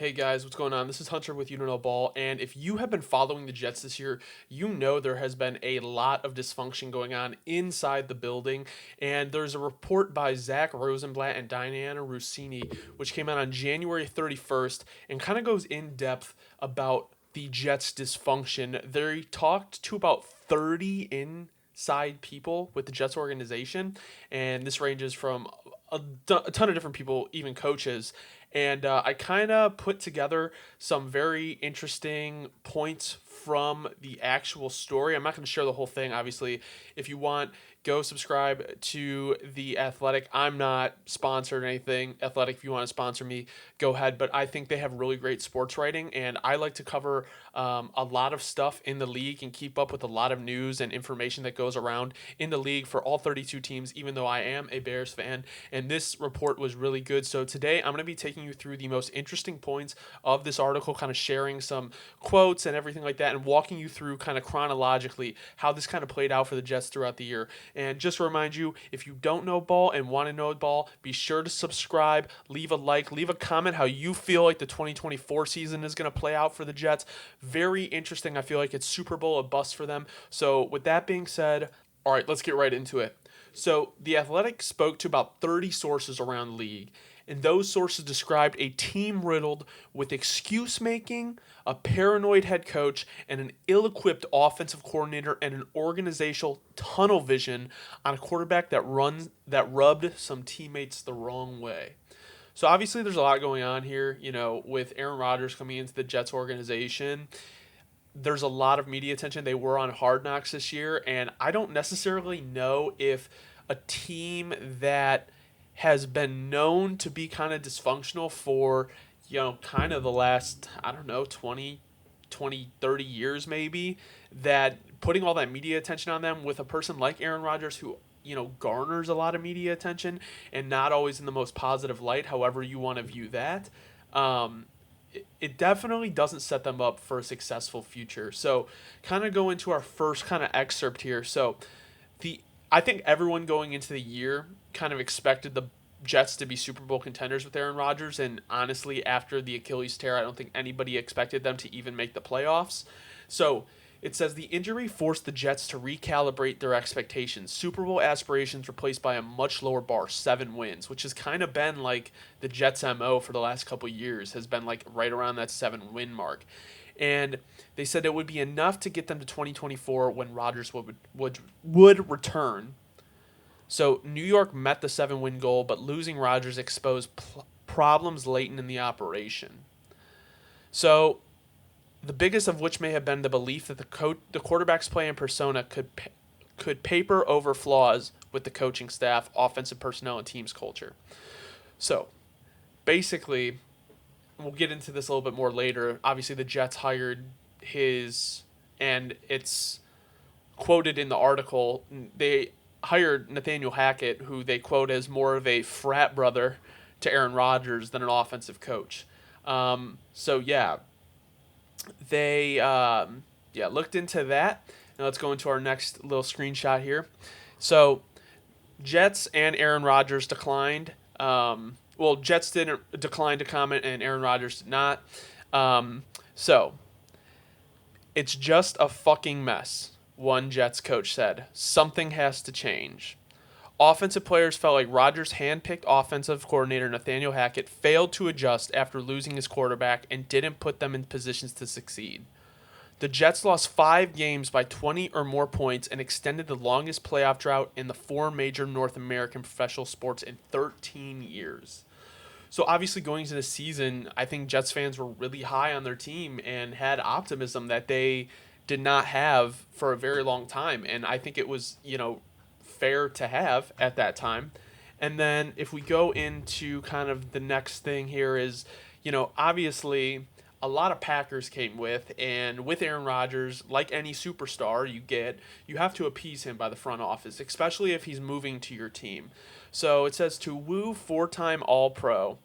Hey guys, what's going on? This is Hunter with You Don't Know Ball, and if you have been following the Jets this year, you know there has been a lot of dysfunction going on inside the building. And there's a report by Zach Rosenblatt and Diana Rossini, which came out on January 31st and kind of goes in depth about the Jets' dysfunction. They talked to about 30 inside people with the Jets organization, and this ranges from a ton of different people, even coaches. And I kind of put together some very interesting points from the actual story. I'm not going to share the whole thing, obviously. If you want, go subscribe to The Athletic. I'm not sponsored or anything. Athletic, if you want to sponsor me, go ahead. But I think they have really great sports writing, and I like to cover a lot of stuff in the league and keep up with a lot of news and information that goes around in the league for all 32 teams, even though I am a Bears fan. And this report was really good. So today I'm going to be taking you through the most interesting points of this article, kind of sharing some quotes and everything like that, and walking you through kind of chronologically how this kind of played out for the Jets throughout the year. And just to remind you, if you don't know ball and want to know ball, be sure to subscribe, leave a like, leave a comment how you feel like the 2024 season is going to play out for the Jets. Very interesting. I feel like it's Super Bowl a bust for them. So with that being said, all right, let's get right into it. So The Athletic spoke to about 30 sources around the league, and those sources described a team riddled with excuse making, a paranoid head coach, and an ill equipped offensive coordinator, and an organizational tunnel vision on a quarterback that rubbed some teammates the wrong way. So obviously there's a lot going on here, with Aaron Rodgers coming into the Jets organization. There's a lot of media attention. They were on Hard Knocks this year, and I don't necessarily know if a team that has been known to be kind of dysfunctional for, kind of the last, I don't know, 20, 30 years maybe, that putting all that media attention on them with a person like Aaron Rodgers who, garners a lot of media attention and not always in the most positive light, however you want to view that. It definitely doesn't set them up for a successful future. So, kind of go into our first kind of excerpt here. So, the I think everyone going into the year kind of expected the Jets to be Super Bowl contenders with Aaron Rodgers, and honestly, after the Achilles tear, I don't think anybody expected them to even make the playoffs. So, it says the injury forced the Jets to recalibrate their expectations. Super Bowl aspirations replaced by a much lower bar, 7 wins, which has kind of been like the Jets' MO for the last couple years, has been like right around that 7 win mark. And they said it would be enough to get them to 2024 when Rodgers would return. So New York met the 7 win goal, but losing Rodgers exposed problems latent in the operation. So the biggest of which may have been the belief that the quarterback's play and persona could paper over flaws with the coaching staff, offensive personnel, and team's culture. So basically, we'll get into this a little bit more later. Obviously, the Jets hired his, and it's quoted in the article, they hired Nathaniel Hackett, who they quote as more of a frat brother to Aaron Rodgers than an offensive coach. So yeah, they looked into that. Now let's go into our next little screenshot here. So Jets and Aaron Rodgers declined. Jets didn't decline to comment, and Aaron Rodgers did not. So it's just a fucking mess. One Jets coach said something has to change. Offensive players felt like Rodgers' hand-picked offensive coordinator Nathaniel Hackett failed to adjust after losing his quarterback and didn't put them in positions to succeed. The Jets lost 5 games by 20 or more points and extended the longest playoff drought in the 4 major North American professional sports in 13 years. So obviously going into the season, I think Jets fans were really high on their team and had optimism that they did not have for a very long time. And I think it was, fair to have at that time. And then if we go into kind of the next thing here is, obviously a lot of Packers came with, and with Aaron Rodgers, like any superstar you have to appease him by the front office, especially if he's moving to your team. So it says to woo 4-time All-Pro,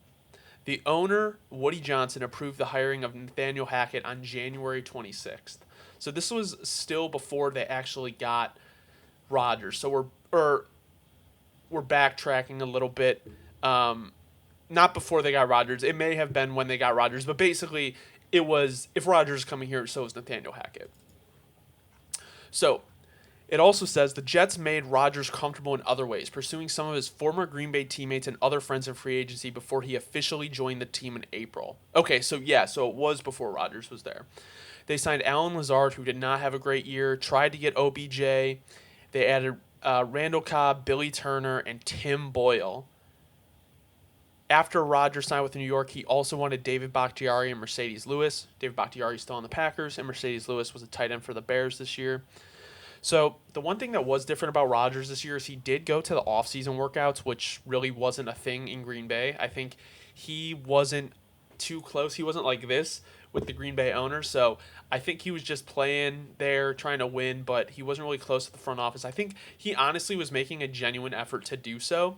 the owner, Woody Johnson, approved the hiring of Nathaniel Hackett on January 26th. So this was still before they actually got Rodgers. So we're backtracking a little bit. not before they got Rodgers. It may have been when they got Rodgers, but basically it was if Rodgers is coming here, so is Nathaniel Hackett. So it also says the Jets made Rodgers comfortable in other ways, pursuing some of his former Green Bay teammates and other friends in free agency before he officially joined the team in April. Okay, so yeah, so it was before Rodgers was there. They signed Alan Lazard, who did not have a great year, tried to get OBJ. They added Randall Cobb, Billy Turner, and Tim Boyle. After Rodgers signed with New York, he also wanted David Bakhtiari and Mercedes Lewis. David Bakhtiari is still on the Packers, and Mercedes Lewis was a tight end for the Bears this year. So the one thing that was different about Rodgers this year is he did go to the offseason workouts, which really wasn't a thing in Green Bay. I think he wasn't too close. He wasn't like this with the Green Bay owners. So I think he was just playing there, trying to win, but he wasn't really close to the front office. I think he honestly was making a genuine effort to do so.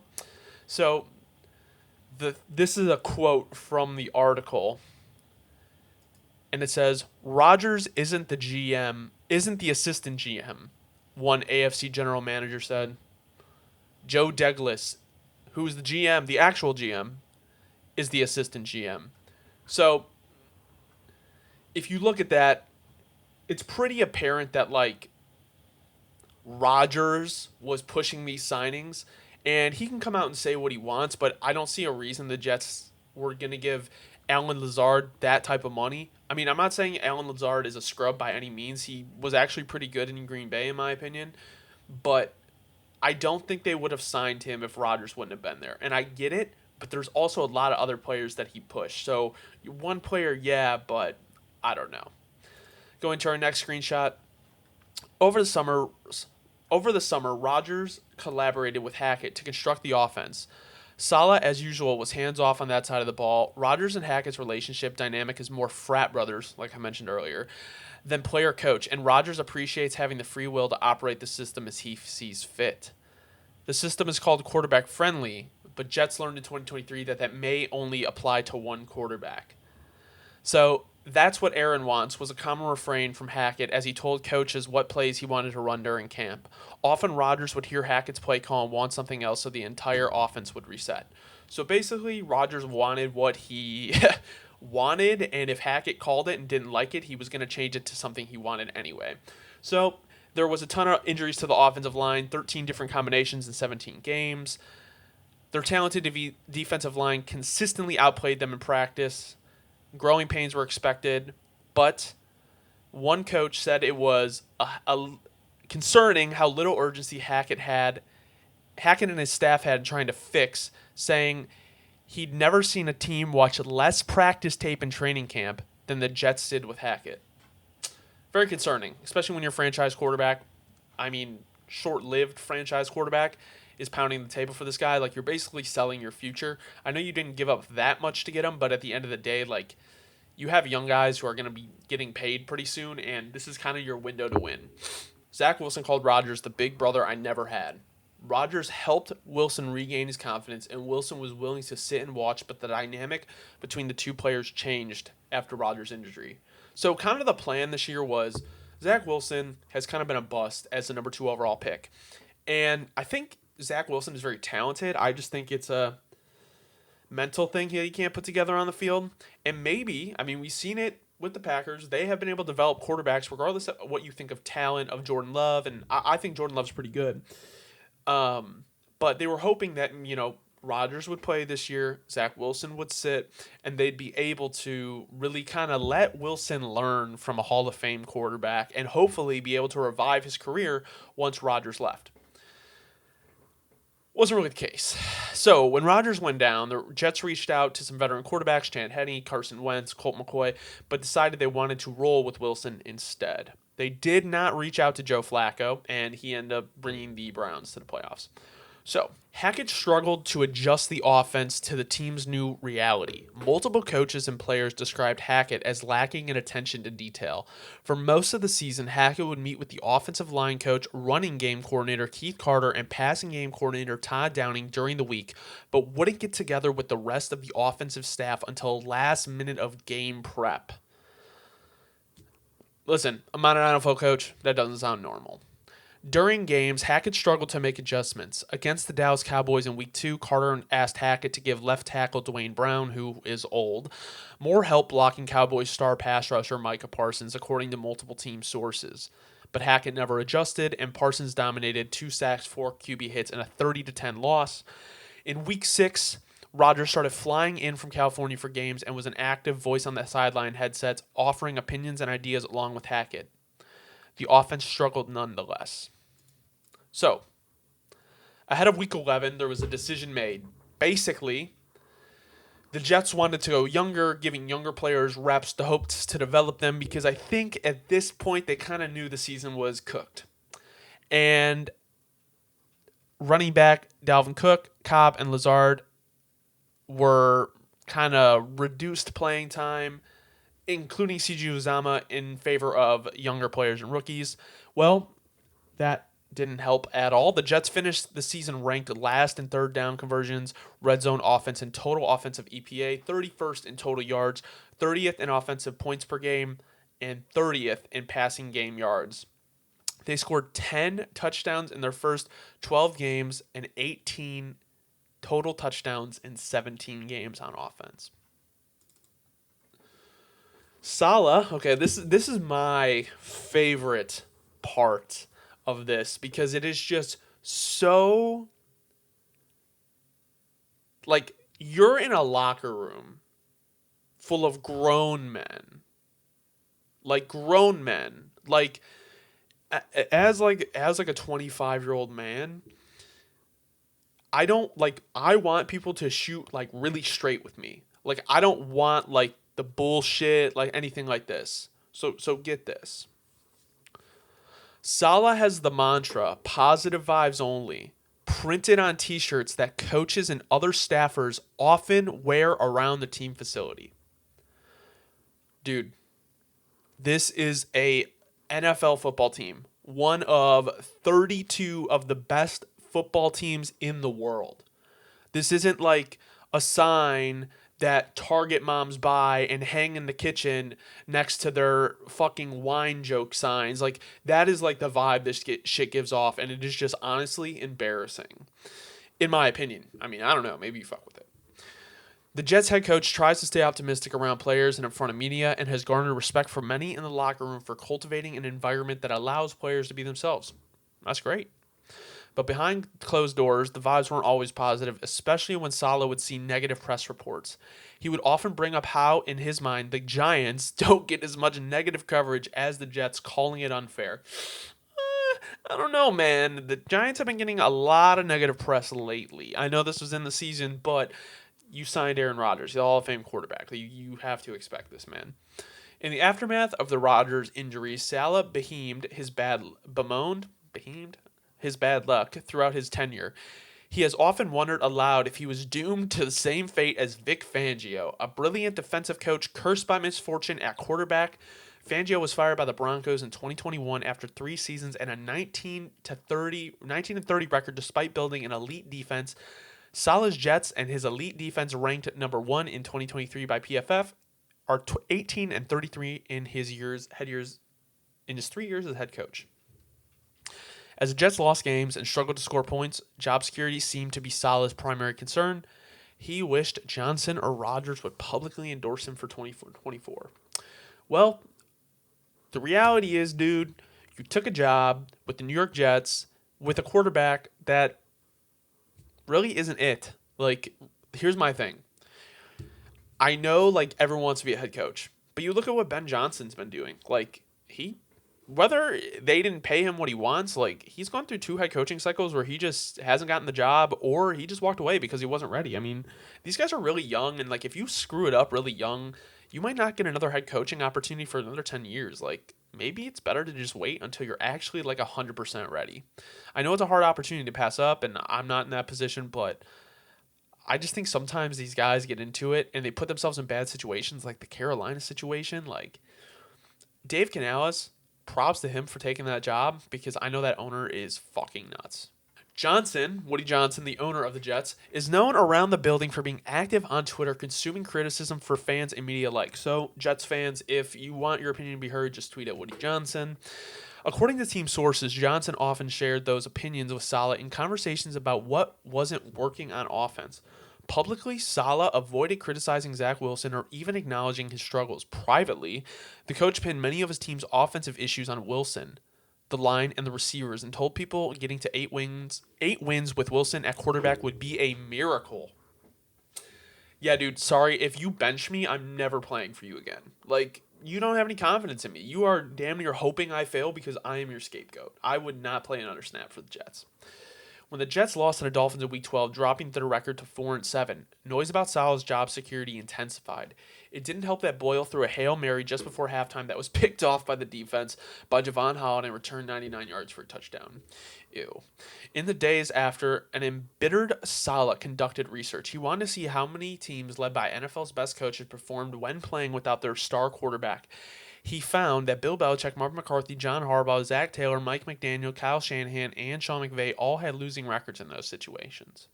So this is a quote from the article, and it says, Rodgers isn't the assistant GM, one AFC general manager said. Joe Douglas, who's the GM, the actual GM, is the assistant GM. So if you look at that, it's pretty apparent that like Rodgers was pushing these signings, and he can come out and say what he wants, but I don't see a reason the Jets were going to give Alan Lazard that type of money. I mean, I'm not saying Alan Lazard is a scrub by any means. He was actually pretty good in Green Bay, in my opinion. But I don't think they would have signed him if Rodgers wouldn't have been there. And I get it, but there's also a lot of other players that he pushed. So one player, yeah, but I don't know. Going to our next screenshot. Over the summer, Rodgers collaborated with Hackett to construct the offense. Saleh, as usual, was hands-off on that side of the ball. Rodgers and Hackett's relationship dynamic is more frat brothers, like I mentioned earlier, than player-coach, and Rodgers appreciates having the free will to operate the system as he sees fit. The system is called quarterback-friendly, but Jets learned in 2023 that may only apply to one quarterback. So that's what Aaron wants, was a common refrain from Hackett as he told coaches what plays he wanted to run during camp. Often Rodgers would hear Hackett's play call and want something else, so the entire offense would reset. So basically, Rodgers wanted what he wanted, and if Hackett called it and didn't like it, he was going to change it to something he wanted anyway. So there was a ton of injuries to the offensive line, 13 different combinations in 17 games. Their talented defensive line consistently outplayed them in practice. Growing pains were expected, but one coach said it was concerning how little urgency Hackett and his staff had trying to fix, saying he'd never seen a team watch less practice tape in training camp than the Jets did with Hackett. Very concerning, especially when your franchise quarterback, short-lived franchise quarterback, is pounding the table for this guy. Like, you're basically selling your future. I know you didn't give up that much to get him, but at the end of the day, like, you have young guys who are going to be getting paid pretty soon, and this is kind of your window to win. Zach Wilson called Rodgers the big brother I never had. Rodgers helped Wilson regain his confidence, and Wilson was willing to sit and watch, but the dynamic between the two players changed after Rodgers' injury. So kind of the plan this year was Zach Wilson has kind of been a bust as the number 2 overall pick. And I think Zach Wilson is very talented. I just think it's a mental thing he can't put together on the field. And maybe, we've seen it with the Packers. They have been able to develop quarterbacks regardless of what you think of talent of Jordan Love. And I think Jordan Love's pretty good. But they were hoping that, Rodgers would play this year, Zach Wilson would sit, and they'd be able to really kind of let Wilson learn from a Hall of Fame quarterback and hopefully be able to revive his career once Rodgers left. Wasn't really the case. So when Rodgers went down, the Jets reached out to some veteran quarterbacks, Chad Henne, Carson Wentz, Colt McCoy, but decided they wanted to roll with Wilson instead. They did not reach out to Joe Flacco, and he ended up bringing the Browns to the playoffs. So Hackett struggled to adjust the offense to the team's new reality. Multiple coaches and players described Hackett as lacking in attention to detail. For most of the season, Hackett would meet with the offensive line coach, running game coordinator Keith Carter, and passing game coordinator Todd Downing during the week, but wouldn't get together with the rest of the offensive staff until last minute of game prep. Listen, I'm not an NFL coach. That doesn't sound normal. During games, Hackett struggled to make adjustments. Against the Dallas Cowboys in Week 2, Carter asked Hackett to give left tackle Dwayne Brown, who is old, more help blocking Cowboys star pass rusher Micah Parsons, according to multiple team sources. But Hackett never adjusted, and Parsons dominated 2 sacks, 4 QB hits, and a 30-10 loss. In Week 6, Rodgers started flying in from California for games and was an active voice on the sideline headsets, offering opinions and ideas along with Hackett. The offense struggled nonetheless. So, ahead of Week 11, there was a decision made. Basically, the Jets wanted to go younger, giving younger players reps, the hopes to develop them, because I think at this point they kind of knew the season was cooked. And running back Dalvin Cook, Cobb, and Lazard were kind of reduced playing time, including C.J. Uzama, in favor of younger players and rookies. Well, that didn't help at all. The Jets finished the season ranked last in third down conversions, red zone offense, and total offensive EPA, 31st in total yards, 30th in offensive points per game, and 30th in passing game yards. They scored 10 touchdowns in their first 12 games and 18 total touchdowns in 17 games on offense. Saleh, okay, this is my favorite part of this because it is just so, like, you're in a locker room full of grown men. Like, grown men. Like, as a 25-year-old man, I want people to shoot, like, really straight with me. Like, I don't want, like, the bullshit, like, anything like this. So get this. Saleh has the mantra, positive vibes only, printed on t-shirts that coaches and other staffers often wear around the team facility. Dude, this is a NFL football team, one of 32 of the best football teams in the world. This isn't like a sign that Target moms buy and hang in the kitchen next to their fucking wine joke signs. Like, that is like the vibe this shit gives off, and it is just honestly embarrassing. In my opinion. I mean, I don't know. Maybe you fuck with it. The Jets head coach tries to stay optimistic around players and in front of media and has garnered respect from many in the locker room for cultivating an environment that allows players to be themselves. That's great. But behind closed doors, the vibes weren't always positive, especially when Saleh would see negative press reports. He would often bring up how, in his mind, the Giants don't get as much negative coverage as the Jets, calling it unfair. I don't know, man. The Giants have been getting a lot of negative press lately. I know this was in the season, but you signed Aaron Rodgers, the Hall of Fame quarterback. You have to expect this, man. In the aftermath of the Rodgers injuries, Saleh bemoaned his bad luck throughout his tenure. He has often wondered aloud if he was doomed to the same fate as Vic Fangio, a brilliant defensive coach cursed by misfortune at quarterback. Fangio was fired by the Broncos in 2021 after 3 seasons and a 19-30 record despite building an elite defense. Saleh's Jets and his elite defense ranked number 1 in 2023 by PFF are 18-33 in his 3 years as head coach. As the Jets lost games and struggled to score points, job security seemed to be Saleh's primary concern. He wished Johnson or Rodgers would publicly endorse him for 2024. Well, the reality is, dude, you took a job with the New York Jets with a quarterback that really isn't it. Like, here's my thing. I know, like, everyone wants to be a head coach, but you look at what Ben Johnson's been doing. Like, whether they didn't pay him what he wants, like, he's gone through 2 head coaching cycles where he just hasn't gotten the job or he just walked away because he wasn't ready. I mean, these guys are really young, and, like, if you screw it up really young, you might not get another head coaching opportunity for another 10 years. Like, maybe it's better to just wait until you're actually, like, 100% ready. I know it's a hard opportunity to pass up, and I'm not in that position, but I just think sometimes these guys get into it and they put themselves in bad situations, like the Carolina situation. Like, Dave Canales, props to him for taking that job because I know that owner is fucking nuts. Woody Johnson, the owner of the Jets, is known around the building for being active on Twitter, consuming criticism for fans and media alike. So, Jets fans, if you want your opinion to be heard, just tweet at Woody Johnson. According to team sources, Johnson often shared those opinions with Saleh in conversations about what wasn't working on offense. Publicly, Saleh avoided criticizing Zach Wilson or even acknowledging his struggles. Privately, the coach pinned many of his team's offensive issues on Wilson, the line, and the receivers, and told people getting to eight wins with Wilson at quarterback would be a miracle. Yeah, dude, sorry. If you bench me, I'm never playing for you again. Like, you don't have any confidence in me. You are damn near hoping I fail because I am your scapegoat. I would not play another snap for the Jets. When the Jets lost to the Dolphins in Week 12, dropping their record to 4-7, noise about Saleh's job security intensified. It didn't help that Boyle threw a Hail Mary just before halftime that was picked off by the defense by Javon Holland and returned 99 yards for a touchdown. Ew. In the days after, an embittered Saleh conducted research. He wanted to see how many teams led by NFL's best coaches performed when playing without their star quarterback. He found that Bill Belichick, Mark McCarthy, John Harbaugh, Zach Taylor, Mike McDaniel, Kyle Shanahan, and Sean McVay all had losing records in those situations,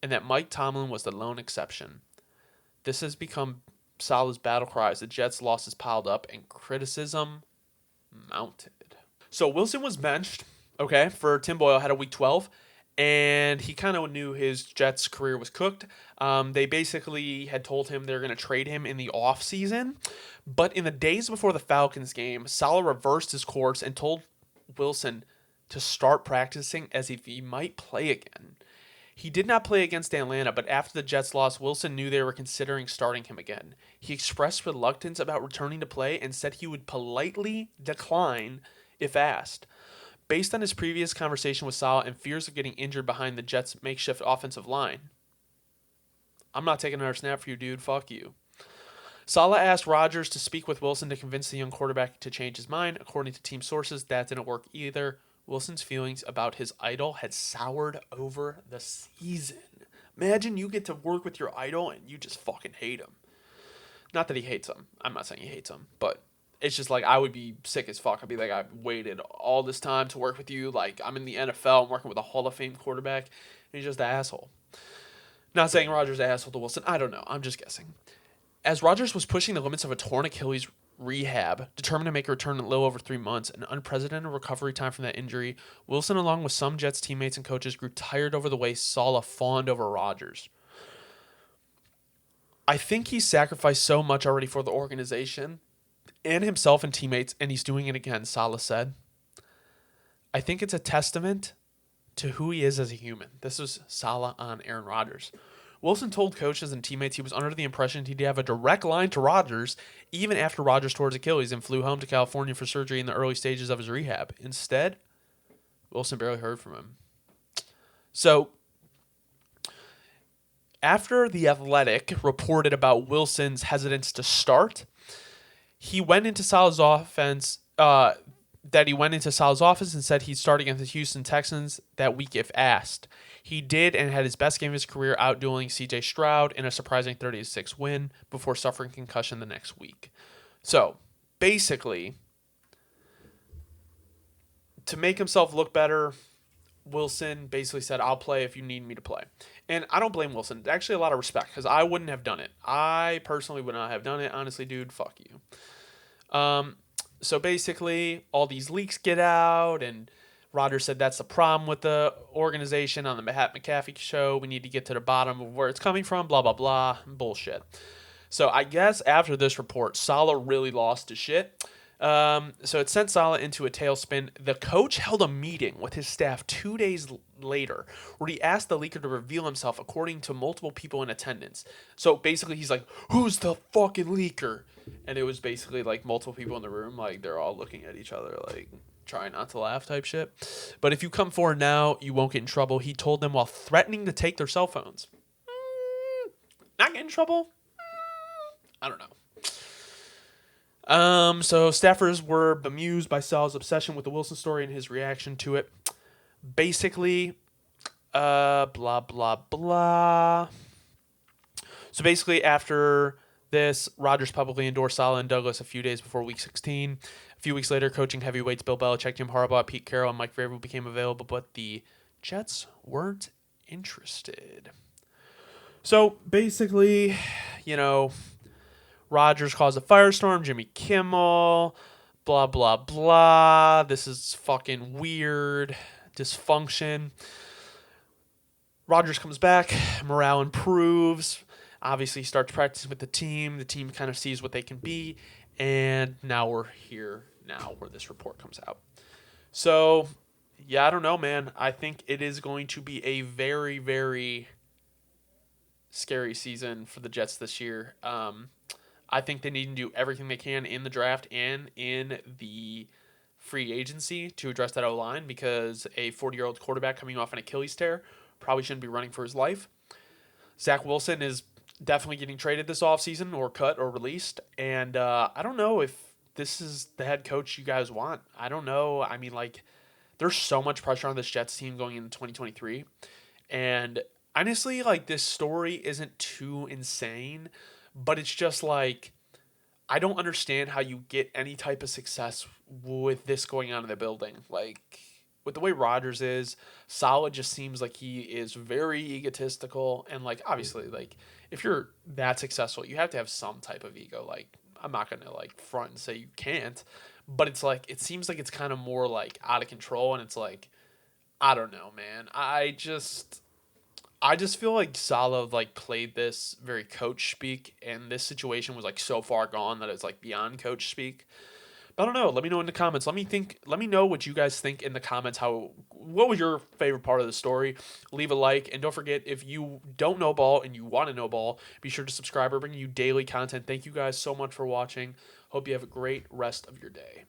and that Mike Tomlin was the lone exception. This has become Saleh's battle cry as the Jets' losses piled up and criticism mounted. So Wilson was benched, okay, for Tim Boyle, had a Week 12, and he kind of knew his Jets' career was cooked. They basically had told him they're going to trade him in the offseason. But in the days before the Falcons game, Saleh reversed his course and told Wilson to start practicing as if he might play again. He did not play against Atlanta, but after the Jets lost, Wilson knew they were considering starting him again. He expressed reluctance about returning to play and said he would politely decline if asked. Based on his previous conversation with Saleh and fears of getting injured behind the Jets' makeshift offensive line, I'm not taking another snap for you, dude. Fuck you. Saleh asked Rodgers to speak with Wilson to convince the young quarterback to change his mind. According to team sources, that didn't work either. Wilson's feelings about his idol had soured over the season. Imagine you get to work with your idol and you just fucking hate him. Not that he hates him. I'm not saying he hates him, but it's just like I would be sick as fuck. I'd be like, I've waited all this time to work with you. Like, I'm in the NFL. I'm working with a Hall of Fame quarterback. And he's just an asshole. Not saying Rodgers an asshole to Wilson. I don't know. I'm just guessing. As Rodgers was pushing the limits of a torn Achilles rehab, determined to make a return in a little over 3 months, an unprecedented recovery time from that injury, Wilson, along with some Jets teammates and coaches, grew tired over the way Saleh fawned over Rodgers. I think he sacrificed so much already for the organization and himself and teammates, and he's doing it again, Saleh said. I think it's a testament to who he is as a human. This was Saleh on Aaron Rodgers. Wilson told coaches and teammates he was under the impression he'd have a direct line to Rodgers even after Rodgers tore his Achilles and flew home to California for surgery in the early stages of his rehab. Instead, Wilson barely heard from him. So, after The Athletic reported about Wilson's hesitance to start, he went into Saleh's offense, he went into Saleh's office and said he'd start against the Houston Texans that week if asked. He did and had his best game of his career outdueling C.J. Stroud in a surprising 30-6 win before suffering concussion the next week. So, basically, to make himself look better, Wilson basically said, I'll play if you need me to play. And I don't blame Wilson. Actually, a lot of respect because I wouldn't have done it. I personally would not have done it. Honestly, dude, fuck you. So basically, all these leaks get out, and Rodgers said that's the problem with the organization on the Matt McAfee show. We need to get to the bottom of where it's coming from, blah, blah, blah. Bullshit. So I guess after this report, Saleh really lost his shit. So it sent Saleh into a tailspin. The coach held a meeting with his staff 2 days later where he asked the leaker to reveal himself according to multiple people in attendance. So basically he's like, who's the fucking leaker? And it was basically like multiple people in the room, like they're all looking at each other like trying not to laugh type shit. But if you come forward now, you won't get in trouble, he told them while threatening to take their cell phones. Not get in trouble? I don't know. So staffers were bemused by Saleh's obsession with the Wilson story and his reaction to it. Basically, blah, blah, blah. So basically after this, Rodgers publicly endorsed Saleh and Douglas a few days before Week 16. A few weeks later, coaching heavyweights Bill Belichick, Jim Harbaugh, Pete Carroll, and Mike Vrabel became available, but the Jets weren't interested. So basically, Rodgers caused a firestorm. Jimmy Kimmel blah, blah, blah. This is fucking weird. Dysfunction. Rodgers comes back. Morale improves. Obviously, he starts practicing with the team. The team kind of sees what they can be. And now we're here now where this report comes out. So, yeah, I don't know, man. I think it is going to be a very, very scary season for the Jets this year. I think they need to do everything they can in the draft and in the free agency to address that O line because a 40-year-old quarterback coming off an Achilles tear probably shouldn't be running for his life. Zach Wilson is definitely getting traded this offseason or cut or released. And I don't know if this is the head coach you guys want. I don't know. I mean, like, there's so much pressure on this Jets team going into 2023. And honestly, like, this story isn't too insane, but it's just like, I don't understand how you get any type of success with this going on in the building. Like, with the way Rodgers is, Saleh just seems like he is very egotistical. And, like, obviously, like, if you're that successful, you have to have some type of ego. Like, I'm not going to, like, front and say you can't. But it's like, it seems like it's kind of more, like, out of control. And it's like, I don't know, man. I just feel like Salah like played this very coach speak, and this situation was like so far gone that it's like beyond coach speak. But I don't know. Let me know in the comments. Let me know what you guys think in the comments. What was your favorite part of the story? Leave a like, and don't forget if you don't know ball and you want to know ball, be sure to subscribe. We're bringing you daily content. Thank you guys so much for watching. Hope you have a great rest of your day.